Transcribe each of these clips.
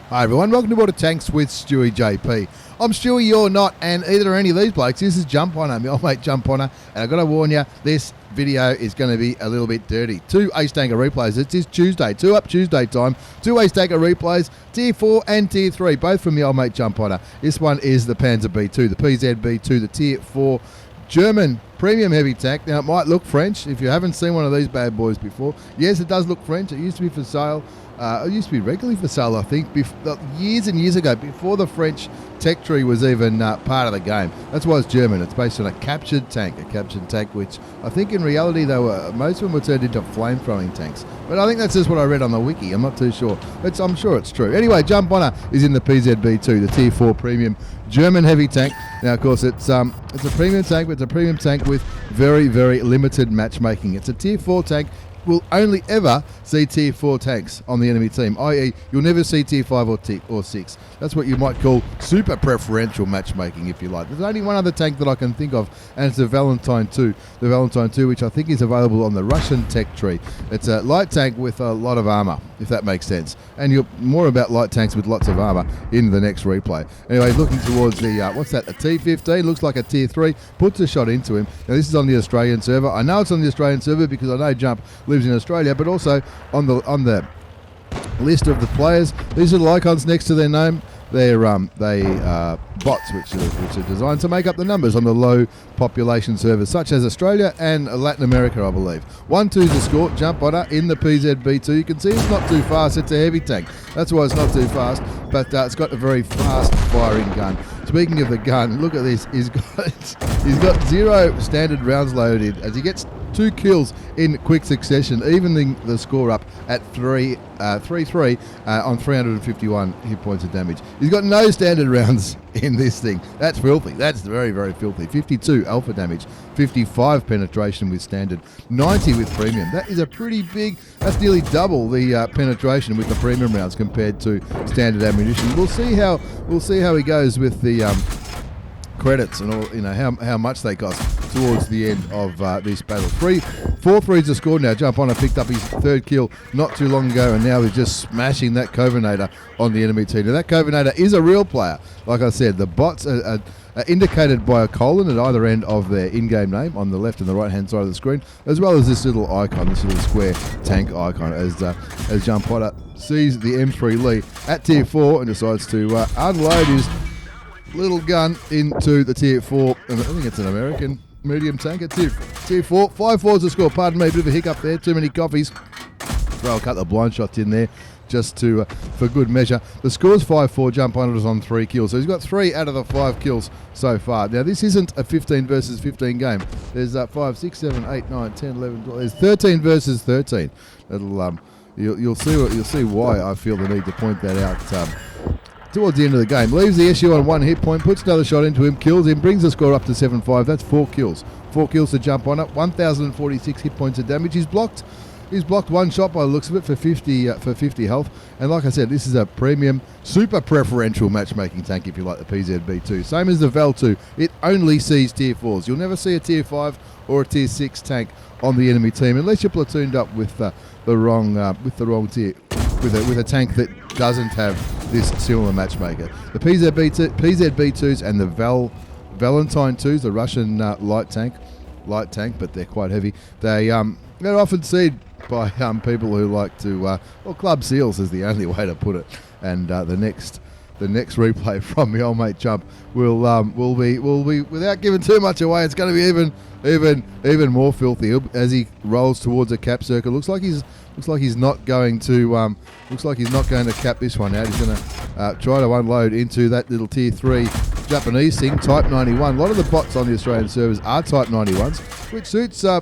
Hi everyone, welcome to Water Tanks with StewiejP. I'm Stewie, you're not, and either or any of these blokes. This is Jumphoner, my old mate Jumphoner, and I've got to warn you, this video is going to be a little bit dirty. Two ace tanker replays. It is Tuesday, Two Up Tuesday time. Two ace tanker replays, tier 4 and tier 3, both from the old mate Jumphoner. This one is the PzB2, the PzB2 the tier 4 German premium heavy tank. Now it might look French if you haven't seen one of these bad boys before. Yes, it does look French. It used to be for sale. It used to be regularly for sale, I think, years and years ago, before the French tech tree was even part of the game. That's why it's German. It's based on a captured tank, which I think in reality most of them were turned into flame-throwing tanks. But I think that's just what I read on the wiki. I'm not too sure. I'm sure it's true. Anyway, Jumphoner is in the PzB2, the tier 4 premium German heavy tank. Now, of course, it's a premium tank, but it's a premium tank with very, very limited matchmaking. It's a tier 4 tank. Will only ever see tier 4 tanks on the enemy team, i.e. you'll never see tier 5 or 6. That's what you might call super preferential matchmaking, if you like. There's only one other tank that I can think of, and it's the Valentine 2. The Valentine 2, which I think is available on the Russian tech tree. It's a light tank with a lot of armor, if that makes sense. And you're more about light tanks with lots of armor in the next replay. Anyway, looking towards the, what's that, a T15, looks like a tier 3, puts a shot into him. Now this is on the Australian server. I know it's on the Australian server because I know Jump lives in Australia, but also on the list of the players, these little icons next to their name, they're bots which are designed to make up the numbers on the low population servers such as Australia and Latin America, I believe. 1-2's the score. Jumphoner in the PzB2. You can see it's not too fast. It's a heavy tank. That's why it's not too fast, but it's got a very fast firing gun. Speaking of the gun, look at this. He's got 0 standard rounds loaded as he gets 2 kills in quick succession, evening the score up at 3-3 on 351 hit points of damage. He's got no standard rounds in this thing. That's filthy. That's very, very filthy. 52 alpha damage, 55 penetration with standard, 90 with premium. That is a pretty big, that's nearly double the penetration with the premium rounds compared to standard ammunition. We'll see how he goes with the credits and all, how much they cost towards the end of this battle. 4-3's the score now. Jumphoner picked up his 3rd kill not too long ago, and now he's just smashing that Covenator on the enemy team. Now that Covenator is a real player. Like I said, the bots are indicated by a colon at either end of their in-game name on the left and the right-hand side of the screen, as well as this little icon, this little square tank icon, as Jumphoner sees the M3 Lee at tier 4 and decides to unload his little gun into the tier 4. I think it's an American medium tank at tier 4. 5-4's the score. Pardon me, a bit of a hiccup there. Too many coffees. Throw a couple of blind shots in there just to for good measure. The score's 5-4. Jumphoner is on 3 kills. So he's got 3 out of the 5 kills so far. Now this isn't a 15 versus 15 game. There's 5, 6, 7, 8, 9, 10, 11, 12. There's 13 versus 13. That'll you'll see why I feel the need to point that out. Towards the end of the game, leaves the issue on 1 hit point, puts another shot into him, kills him, brings the score up to 7-5. That's 4 kills. 4 kills to Jumphoner, 1,046 hit points of damage. He's blocked 1 shot by the looks of it for 50 health. And like I said, this is a premium, super preferential matchmaking tank, if you like, the PzB2. Same as the Val 2. It only sees tier 4s. You'll never see a tier 5 or a tier 6 tank on the enemy team unless you're platooned up with the wrong tier, with a tank that doesn't have this similar matchmaker. The PzB2s and the Valentine 2s, the Russian light tank, but they're quite heavy. They're often seen by people who like to, club seals is the only way to put it. And the next replay from the old mate Jump will be without giving too much away. It's going to be even more filthy as he rolls towards a cap circle. Looks like he's not going to cap this one out. He's going to try to unload into that little tier 3 Japanese thing, Type 91. A lot of the bots on the Australian servers are Type 91s, which suits a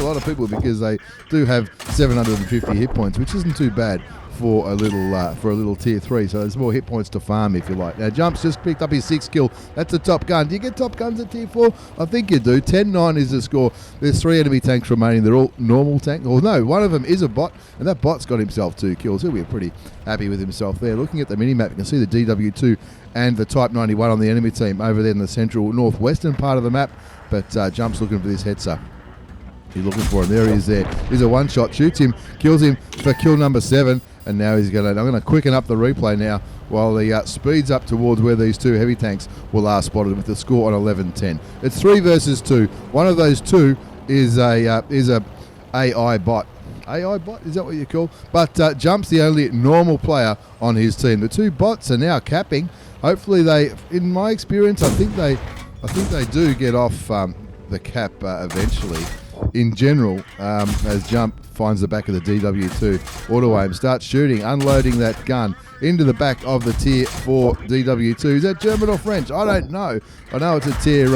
lot of people because they do have 750 hit points, which isn't too bad for a little tier 3, so there's more hit points to farm, if you like. Now Jump's just picked up his 6th kill. That's a top gun. Do you get top guns at tier 4? I think you do. 10-9 is the score. There's 3 enemy tanks remaining. They're all normal tanks. Or no, one of them is a bot, and that bot's got himself 2 kills. He'll be pretty happy with himself there. Looking at the mini-map, you can see the DW2 and the Type 91 on the enemy team over there in the central northwestern part of the map, but Jump's looking for this Hetzer. He's looking for him. There he is there. He's a one-shot, shoots him, kills him for kill number 7. and now I'm going to quicken up the replay now while he speeds up towards where these two heavy tanks were last spotted with the score on 11-10. It's 3 versus 2. One of those two is a AI bot. AI bot, is that what you call? But Jump's the only normal player on his team. The two bots are now capping. Hopefully they, in my experience, I think they do get off the cap eventually. In general, as Jump finds the back of the DW2, auto aim, starts shooting, unloading that gun into the back of the tier 4 DW2. Is that German or French? I don't know. I know it's a tier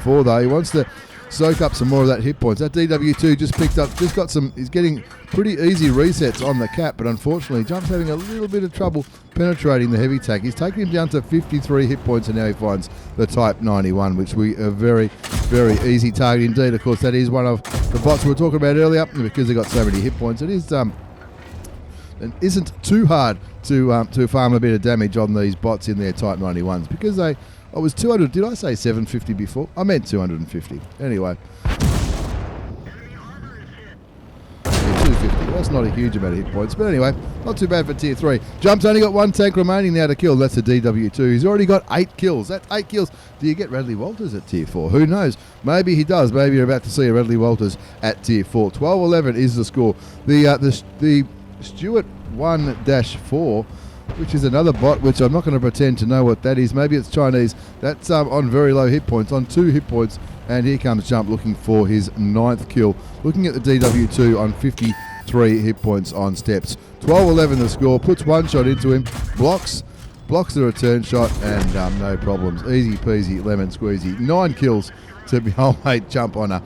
4 though. He wants to soak up some more of that hit points. That DW2 he's getting pretty easy resets on the cap, but unfortunately Jump's having a little bit of trouble penetrating the heavy tank. He's taking him down to 53 hit points, and now he finds the Type 91, which we are very, very easy target indeed. Of course, that is one of the bots we were talking about earlier, because they got so many hit points. It isn't too hard to farm a bit of damage on these bots in their Type 91s, because I was 200. Did I say 750 before? I meant 250. Anyway. Yeah, 250. That's not a huge amount of hit points. But anyway, not too bad for tier 3. Jump's only got 1 tank remaining now to kill. That's the DW2. He's already got 8 kills. That's 8 kills. Do you get Radley Walters at tier 4? Who knows? Maybe he does. Maybe you're about to see a Radley Walters at tier 4. 12-11 is the score. The Stewart 1-4, which is another bot, which I'm not going to pretend to know what that is. Maybe it's Chinese. That's on very low hit points, on 2 hit points. And here comes Jump looking for his 9th kill. Looking at the DW2 on 53 hit points on steps. 12-11 the score. Puts 1 shot into him. Blocks the return shot, and no problems. Easy peasy, lemon squeezy. 9 kills to be old mate Jumphoner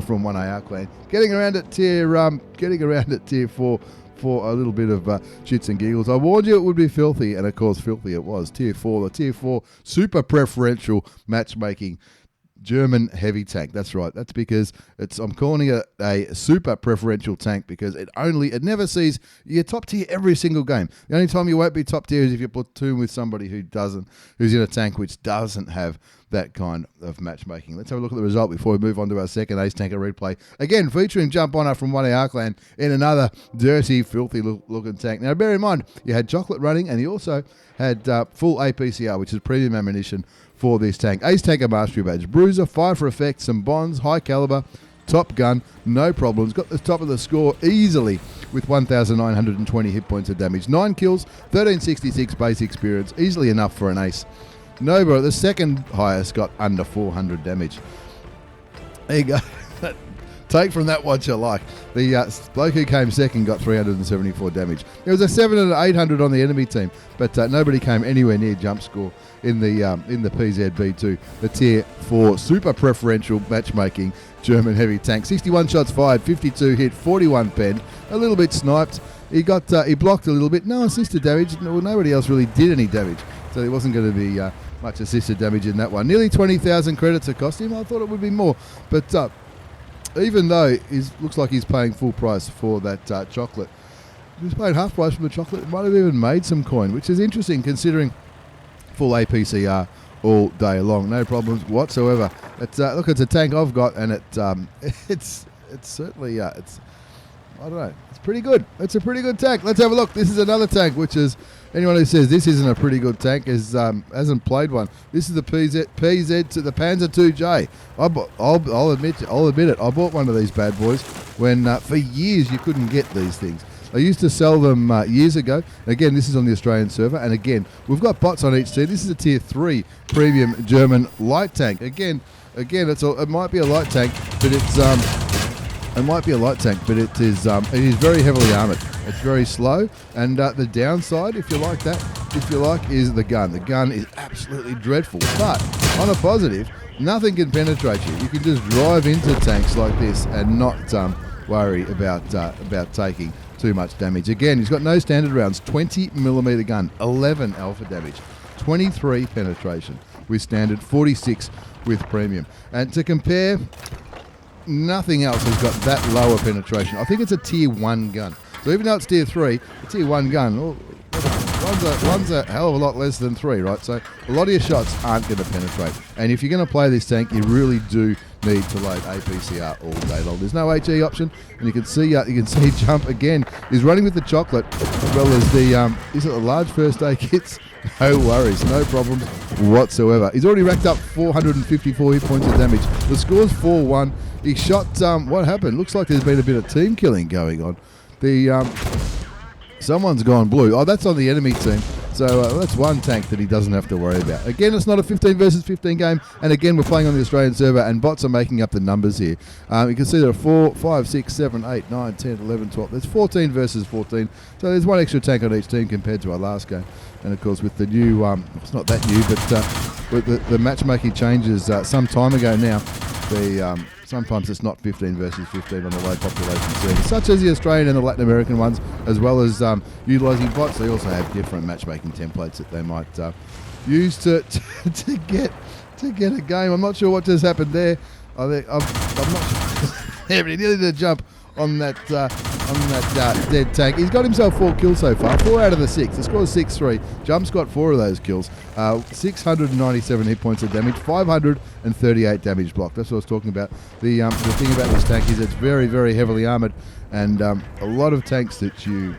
from 1AR clan. Getting around at tier 4. For a little bit of shits and giggles. I warned you it would be filthy, and of course filthy it was. Tier 4, the Tier 4 super preferential matchmaking German heavy tank. That's right. That's because I'm calling it a super preferential tank because it never sees your top tier every single game. The only time you won't be top tier is if you platoon with somebody who's in a tank which doesn't have that kind of matchmaking. Let's have a look at the result before we move on to our second Ace Tanker replay. Again, featuring Jumphoner from 1AR clan in another dirty, filthy looking tank. Now, bear in mind, you had chocolate running, and you also had full APCR, which is premium ammunition for this tank. Ace Tanker Mastery Badge. Bruiser, fire for effect, some bonds, high caliber, top gun, no problems. Got the top of the score easily with 1,920 hit points of damage. 9 kills, 1,366 base experience. Easily enough for an ace. Nova, the second highest, got under 400 damage. There you go. Take from that what you like. The bloke who came second got 374 damage. There was a 7 and an 800 on the enemy team, but nobody came anywhere near Jump score in the PzB2, the Tier 4 super preferential matchmaking German heavy tank. 61 shots fired, 52 hit, 41 pen, a little bit sniped. He blocked a little bit. No assisted damage. Well, nobody else really did any damage, so there wasn't going to be much assisted damage in that one. Nearly 20,000 credits it cost him. I thought it would be more, but even though it looks like he's paying full price for that chocolate, he was paying half price for the chocolate. It might have even made some coin, which is interesting considering full APCR all day long, no problems whatsoever. Look, it's a tank I've got, and it's certainly I don't know, it's pretty good. It's a pretty good tank. Let's have a look. This is another tank, which is, anyone who says this isn't a pretty good tank hasn't played one. This is the PZ to the Panzer 2J. I'll admit it. I bought one of these bad boys when for years you couldn't get these things. I used to sell them years ago. Again, this is on the Australian server, and again, we've got bots on each team. This is a Tier 3 premium German light tank. Again, it might be a light tank, but it is very heavily armoured. It's very slow, and the downside, if you like, is the gun. The gun is absolutely dreadful, but on a positive, nothing can penetrate you. You can just drive into tanks like this and not worry about taking too much damage. Again, he's got no standard rounds. 20mm gun, 11 alpha damage, 23 penetration with standard, 46 with premium. And to compare, nothing else has got that lower penetration. I think it's a Tier 1 gun. So even though it's Tier 3, a Tier 1 gun, one's a hell of a lot less than 3, right? So a lot of your shots aren't going to penetrate. And if you're going to play this tank, you really do need to load APCR all day long. There's no HE option, and you can see Jump again is running with the chocolate as well as the is it the large first aid kits? No worries, no problems whatsoever. He's already racked up 454 hit points of damage. The score's 4-1. He shot what happened? Looks like there's been a bit of team killing going on. The someone's gone blue. Oh, that's on the enemy team. So that's one tank that he doesn't have to worry about. Again, it's not a 15 versus 15 game. And again, we're playing on the Australian server, and bots are making up the numbers here. You can see there are 4, 5, 6, 7, 8, 9, 10, 11, 12. There's 14 versus 14. So there's one extra tank on each team compared to our last game. And of course, with the new, it's not that new, but with the matchmaking changes some time ago now, sometimes it's not 15 versus 15 on the low population servers, such as the Australian and the Latin American ones, as well as utilising bots. They also have different matchmaking templates that they might use to get a game. I'm not sure what just happened there. I'm not sure. There, but he nearly did a jump on that dead tank. He's got himself 4 kills so far, 4 out of the 6. The score's 6-3. Jump's got 4 of those kills. 697 hit points of damage, 538 damage blocked. That's what I was talking about. The thing about this tank is it's very, very heavily armoured, and a lot of tanks that you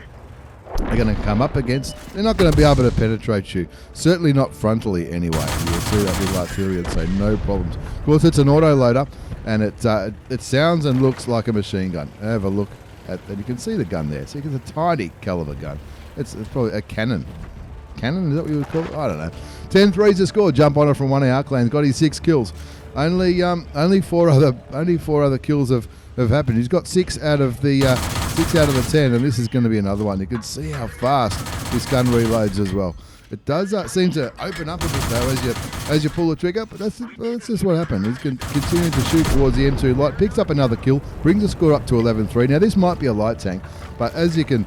are going to come up against, they're not going to be able to penetrate you. Certainly not frontally anyway. You'll see that with Artillery, so no problems. Of course, it's an auto loader, and it sounds and looks like a machine gun. Have a look at, and you can see the gun there. See, it's a tiny caliber gun. It's probably a cannon. Cannon, is that what you would call it? I don't know. 10-3's the score. Jump on it from one of our clans. Got his 6 kills. Only four other kills have happened. He's got 6 out of the 10, and this is going to be another one. You can see how fast this gun reloads as well. It does seem to open up a bit though as you pull the trigger, but that's just what happened. He's continuing to shoot towards the M2 light, picks up another kill, brings the score up to 11-3. Now this might be a light tank, but as you can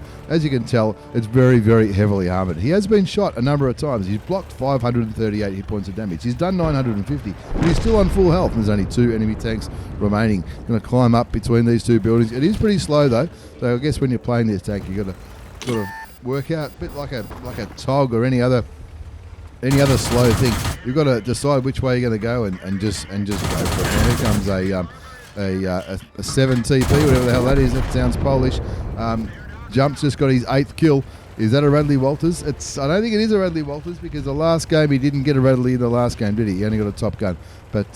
tell, it's very, very heavily armoured. He has been shot a number of times. He's blocked 538 hit points of damage. He's done 950, but he's still on full health. There's only 2 enemy tanks remaining. Going to climb up between these 2 buildings. It is pretty slow though, so I guess when you're playing this tank, you got to sort of work out a bit like a TOG or any other slow thing. You've got to decide which way you're going to go and just go for it. Now here comes a 7 TP, whatever the hell that is. That sounds Polish. Jump's just got his 8th kill. Is that a Radley Walters? I don't think it is a Radley Walters, because the last game he didn't get a Radley in the last game, did he? He only got a Top Gun. But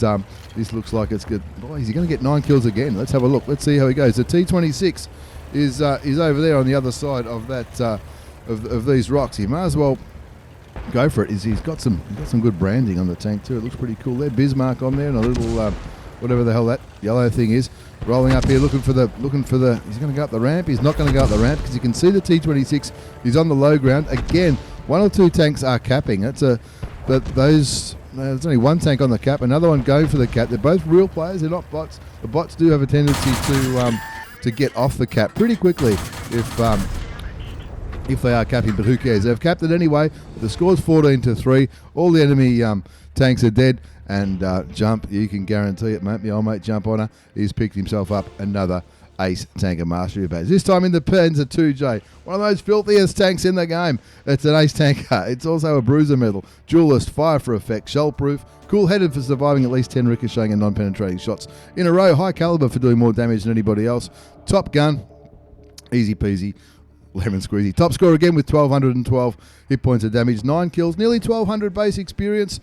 this looks like it's good. Boy, is he going to get 9 kills again? Let's have a look. Let's see how he goes. The T26 is over there on the other side of that of these rocks. He might as well go for it. He's got some good branding on the tank too. It looks pretty cool there. Bismarck on there and a little whatever the hell that yellow thing is, rolling up here looking for the. He's going to go up the ramp. He's not going to go up the ramp because you can see the T26. He's on the low ground again. 1 or 2 tanks are capping. There's only 1 tank on the cap. Another one going for the cap. They're both real players. They're not bots. The bots do have a tendency to get off the cap pretty quickly if they are capping, but who cares? They've capped it anyway. The score's 14-3. All the enemy tanks are dead, and Jump, you can guarantee it, mate. My old mate Jump Honor, he's picked himself up another ace tanker mastery badge. This time in the PzB2 PzIIJ, one of those filthiest tanks in the game. It's an ace tanker. It's also a bruiser medal, duelist, fire for effect, shell proof, cool headed for surviving at least 10 ricocheting and non-penetrating shots in a row, high caliber for doing more damage than anybody else. Top gun, easy peasy. Lemon squeezy. Top score again with 1,212 hit points of damage, 9 kills, nearly 1,200 base experience.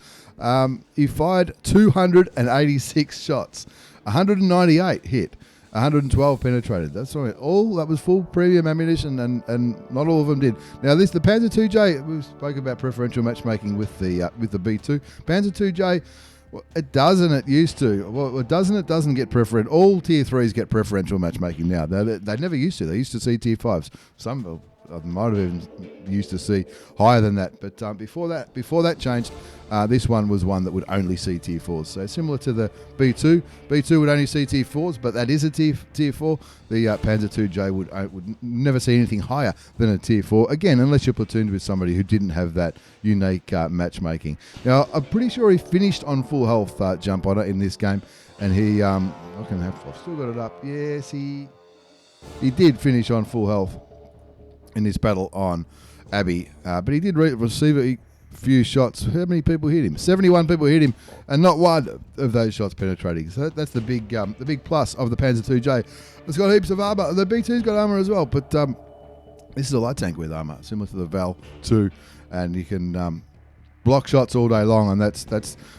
He fired 286 shots, 198 hit, 112 penetrated. That's right. That was full premium ammunition, and not all of them did. Now the PzB2 PzIIJ, we spoke about preferential matchmaking with the B2. PzB2 PzIIJ. Well, it does, and it used to. Well, it doesn't get preferential. All tier 3s get preferential matchmaking now. They never used to. They used to see tier 5s. Some might have even used to see higher than that. But before that changed, this one was one that would only see tier 4s. So similar to the B2. B2 would only see tier 4s, but that is a tier 4. The PzB2 PzIIJ would never see anything higher than a tier 4. Again, unless you're platooned with somebody who didn't have that unique matchmaking. Now, I'm pretty sure he finished on full health, Jump Honor, in this game. And I've still got it up. Yes, he did finish on full health in this battle on Abbey, but he did receive it. He few shots. How many people hit him? 71 people hit him, and not one of those shots penetrating. So that's the big plus of the Panzer IIJ. It's got heaps of armor. The B2's got armor as well, but this is a light tank with armor, similar to the Val 2, and you can block shots all day long, and that's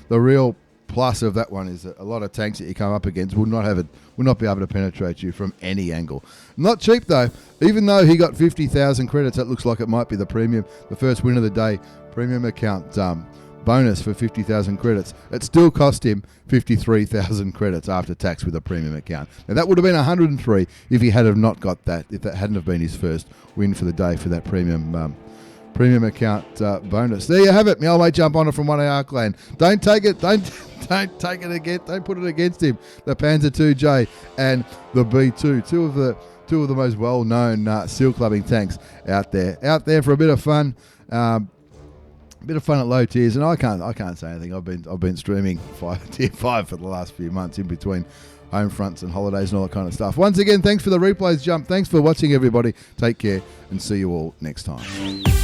the real plus of that one, is that a lot of tanks that you come up against will not be able to penetrate you from any angle. Not cheap though. Even though he got 50,000 credits, that looks like it might be the first win of the day premium account bonus for 50,000 credits. It still cost him 53,000 credits after tax with a premium account. Now that would have been 103 if he had have not got that, if that hadn't have been his first win for the day for that premium account bonus. There you have it, my old mate Jumphoner from 1AR Clan. Don't take it, don't take it again, don't put it against him. The Panzer IIJ and the B2, two of the most well-known seal clubbing tanks out there for a bit of fun. Bit of fun at low tiers, and I can't say anything. I've been streaming tier 5 for the last few months in between home fronts and holidays and all that kind of stuff. Once again, thanks for the replays, Jump. Thanks for watching, everybody. Take care, and see you all next time.